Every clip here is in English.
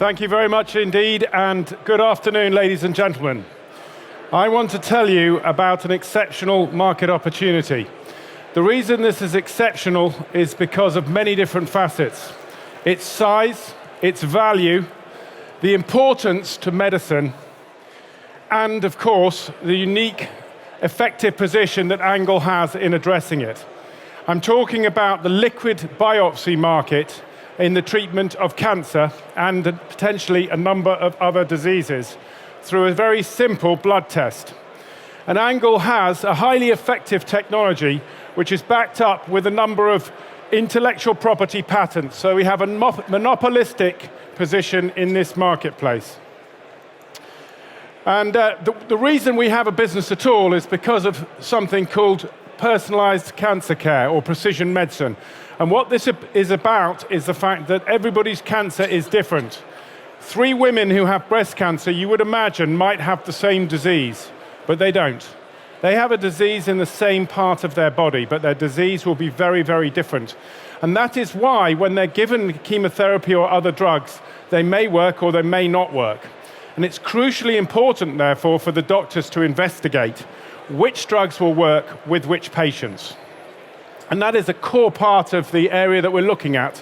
Thank you very much indeed, and good afternoon, ladies and gentlemen. I want to tell you about an exceptional market opportunity. The reason this is exceptional is because of many different facets. Its size, its value, the importance to medicine, and of course, the unique, effective position that Angle has in addressing it. I'm talking about the liquid biopsy market in the treatment of cancer and potentially a number of other diseases through a very simple blood test. And Angle has a highly effective technology which is backed up with a number of intellectual property patents. So we have a monopolistic position in this marketplace. And the reason we have a business at all is because of something called personalised cancer care or precision medicine. And what this is about is the fact that everybody's cancer is different. 3 women who have breast cancer, you would imagine, might have the same disease, but they don't. They have a disease in the same part of their body, but their disease will be very, very different. And that is why when they're given chemotherapy or other drugs, they may work or they may not work. And it's crucially important, therefore, for the doctors to investigate which drugs will work with which patients. And that is a core part of the area that we're looking at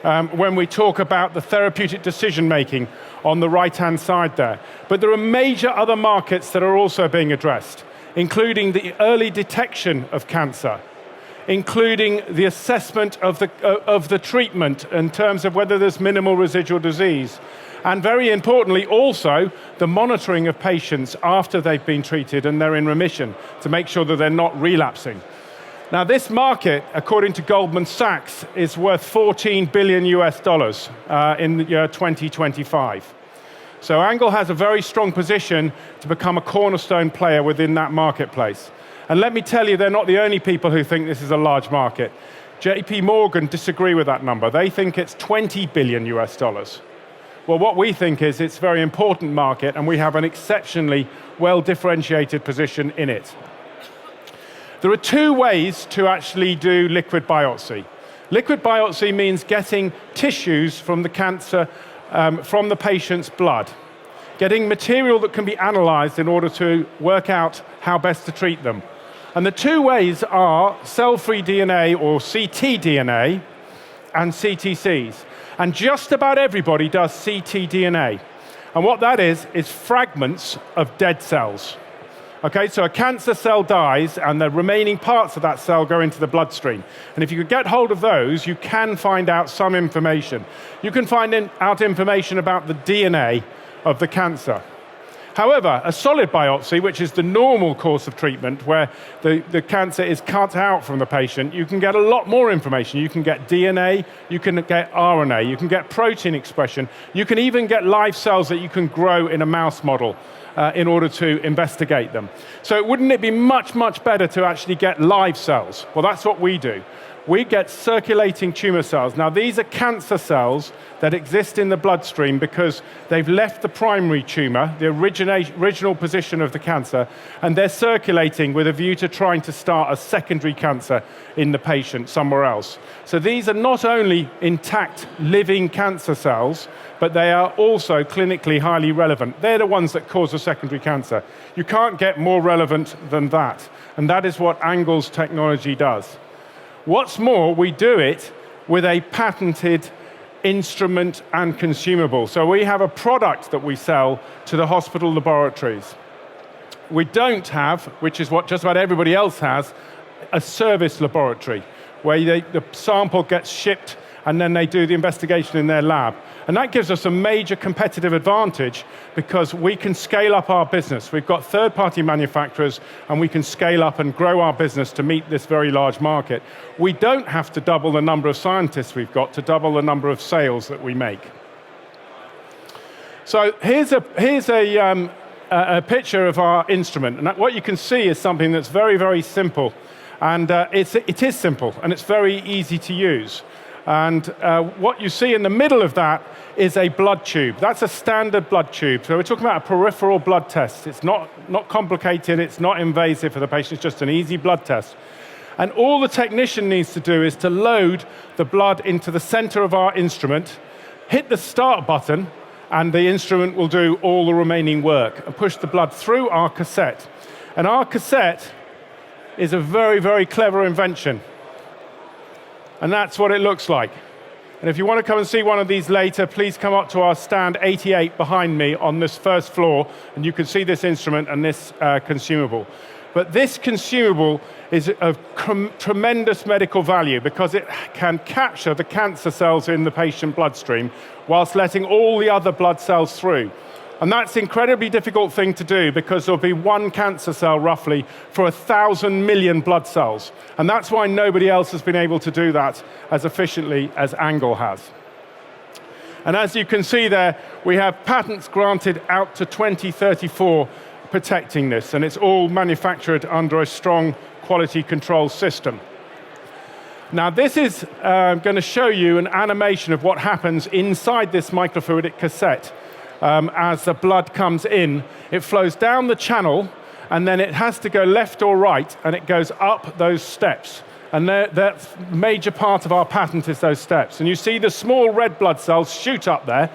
when we talk about the therapeutic decision-making on the right-hand side there. But there are major other markets that are also being addressed, including the early detection of cancer, including the assessment of the treatment in terms of whether there's minimal residual disease, and very importantly also the monitoring of patients after they've been treated and they're in remission to make sure that they're not relapsing. Now this market, according to Goldman Sachs, is worth $14 billion in the year 2025. So Angle has a very strong position to become a cornerstone player within that marketplace. And let me tell you, they're not the only people who think this is a large market. JP Morgan disagree with that number. They think it's $20 billion. Well, what we think is it's a very important market and we have an exceptionally well-differentiated position in it. There are 2 ways to actually do liquid biopsy. Liquid biopsy means getting tissues from the cancer, from the patient's blood, getting material that can be analyzed in order to work out how best to treat them. And the 2 ways are cell-free DNA or ctDNA and CTCs. And just about everybody does ctDNA. And what that is fragments of dead cells. Okay, so a cancer cell dies and the remaining parts of that cell go into the bloodstream. And if you could get hold of those, you can find out some information. You can find out information about the DNA of the cancer. However, a solid biopsy, which is the normal course of treatment, where the cancer is cut out from the patient, you can get a lot more information. You can get DNA, you can get RNA, you can get protein expression, you can even get live cells that you can grow in a mouse model in order to investigate them. So wouldn't it be much, much better to actually get live cells? Well, that's what we do. We get circulating tumor cells. Now, these are cancer cells that exist in the bloodstream because they've left the primary tumor, the original position of the cancer, and they're circulating with a view to trying to start a secondary cancer in the patient somewhere else. So these are not only intact living cancer cells, but they are also clinically highly relevant. They're the ones that cause a secondary cancer. You can't get more relevant than that, and that is what Angle's technology does. What's more, we do it with a patented instrument and consumable. So we have a product that we sell to the hospital laboratories. We don't have, which is what just about everybody else has, a service laboratory where the sample gets shipped and then they do the investigation in their lab. And that gives us a major competitive advantage because we can scale up our business. We've got third-party manufacturers and we can scale up and grow our business to meet this very large market. We don't have to double the number of scientists we've got to double the number of sales that we make. So here's a picture of our instrument. And what you can see is something that's very, very simple. And it is simple and it's very easy to use. And what you see in the middle of that is a blood tube. That's a standard blood tube. So we're talking about a peripheral blood test. It's not complicated, it's not invasive for the patient, it's just an easy blood test. And all the technician needs to do is to load the blood into the center of our instrument, hit the start button, and the instrument will do all the remaining work and push the blood through our cassette. And our cassette is a very, very clever invention. And that's what it looks like. And if you want to come and see one of these later, please come up to our stand 88 behind me on this first floor, and you can see this instrument and this consumable. But this consumable is of tremendous medical value because it can capture the cancer cells in the patient bloodstream whilst letting all the other blood cells through. And that's an incredibly difficult thing to do because there'll be one cancer cell roughly for 1,000 million blood cells. And that's why nobody else has been able to do that as efficiently as Angle has. And as you can see there, we have patents granted out to 2034 protecting this, and it's all manufactured under a strong quality control system. Now this is going to show you an animation of what happens inside this microfluidic cassette. As the blood comes in, it flows down the channel, and then it has to go left or right, and it goes up those steps. And that's a major part of our patent is those steps. And you see the small red blood cells shoot up there,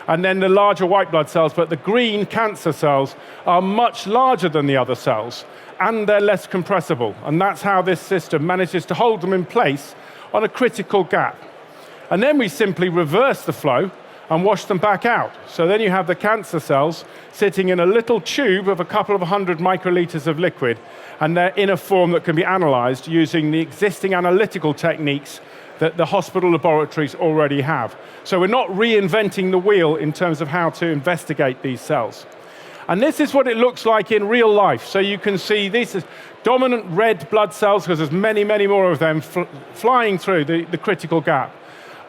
and then the larger white blood cells, but the green cancer cells are much larger than the other cells, and they're less compressible. And that's how this system manages to hold them in place on a critical gap. And then we simply reverse the flow and wash them back out. So then you have the cancer cells sitting in a little tube of a couple of 100 microliters of liquid, and they're in a form that can be analyzed using the existing analytical techniques that the hospital laboratories already have. So we're not reinventing the wheel in terms of how to investigate these cells. And this is what it looks like in real life. So you can see these are dominant red blood cells, because there's many, many more of them flying through the critical gap.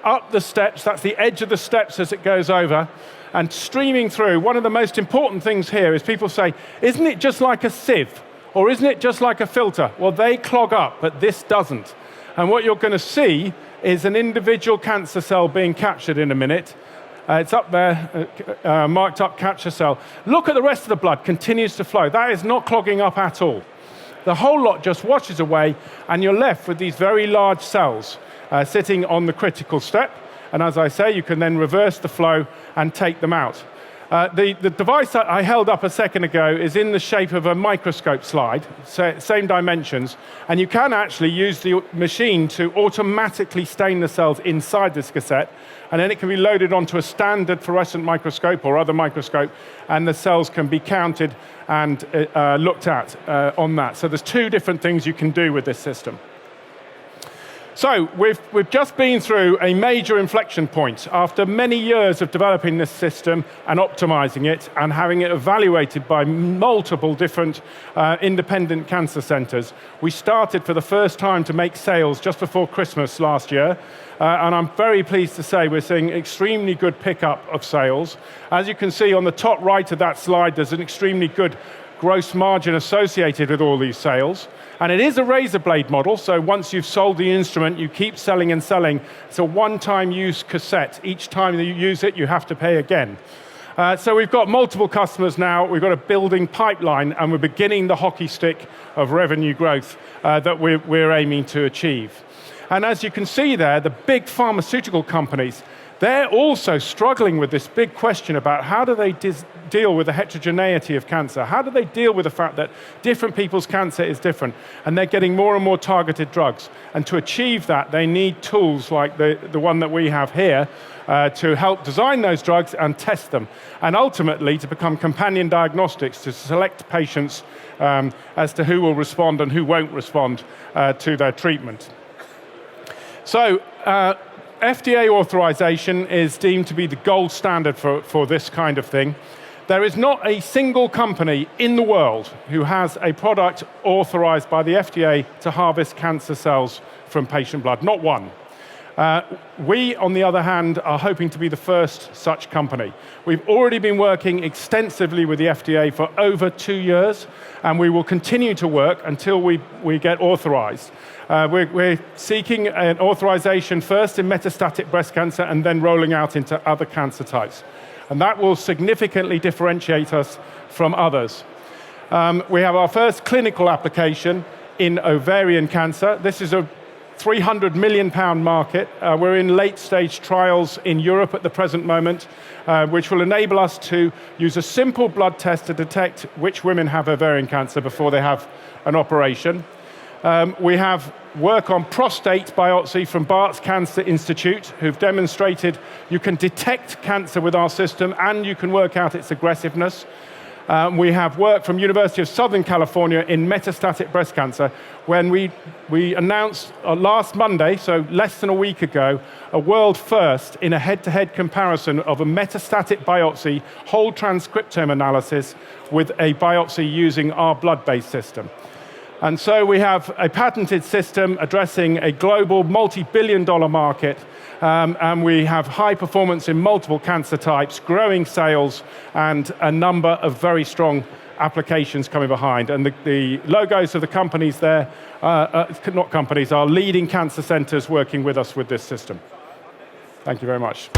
Up the steps, that's the edge of the steps as it goes over, and streaming through. One of the most important things here is people say, isn't it just like a sieve? Or isn't it just like a filter? Well, they clog up, but this doesn't. And what you're going to see is an individual cancer cell being captured in a minute. It's up there, marked up capture cell. Look at the rest of the blood, continues to flow. That is not clogging up at all. The whole lot just washes away, and you're left with these very large cells sitting on the critical step. And as I say, you can then reverse the flow and take them out. The device that I held up a second ago is in the shape of a microscope slide, same dimensions, and you can actually use the machine to automatically stain the cells inside this cassette, and then it can be loaded onto a standard fluorescent microscope or other microscope, and the cells can be counted and looked at on that. So there's two different things you can do with this system. So we've just been through a major inflection point. After many years of developing this system and optimizing it and having it evaluated by multiple different independent cancer centers, we started for the first time to make sales just before Christmas last year. And I'm very pleased to say we're seeing extremely good pickup of sales. As you can see on the top right of that slide, there's an extremely good gross margin associated with all these sales. And it is a razor blade model, so once you've sold the instrument, you keep selling and selling. It's a one-time use cassette. Each time that you use it, you have to pay again. So we've got multiple customers now, we've got a building pipeline, and we're beginning the hockey stick of revenue growth that we're aiming to achieve. And as you can see there, the big pharmaceutical companies, they're also struggling with this big question about how do they deal with the heterogeneity of cancer? How do they deal with the fact that different people's cancer is different? And they're getting more and more targeted drugs. And to achieve that, they need tools like the one that we have here to help design those drugs and test them. And ultimately, to become companion diagnostics to select patients as to who will respond and who won't respond to their treatment. So, FDA authorization is deemed to be the gold standard for this kind of thing. There is not a single company in the world who has a product authorized by the FDA to harvest cancer cells from patient blood, not one. We, on the other hand, are hoping to be the first such company. We've already been working extensively with the FDA for over 2 years, and we will continue to work until we get authorized. We're seeking an authorization first in metastatic breast cancer and then rolling out into other cancer types. And that will significantly differentiate us from others. We have our first clinical application in ovarian cancer. This is a £300 million market. We're in late-stage trials in Europe at the present moment, which will enable us to use a simple blood test to detect which women have ovarian cancer before they have an operation. We have work on prostate biopsy from Bart's Cancer Institute, who've demonstrated you can detect cancer with our system and you can work out its aggressiveness. We have work from University of Southern California in metastatic breast cancer, when we announced last Monday, so less than a week ago, a world first in a head-to-head comparison of a metastatic biopsy whole transcriptome analysis with a biopsy using our blood-based system. And so we have a patented system addressing a global multi-billion-dollar market, and we have high performance in multiple cancer types, growing sales, and a number of very strong applications coming behind. And the logos of the companies there, not companies, are leading cancer centers working with us with this system. Thank you very much.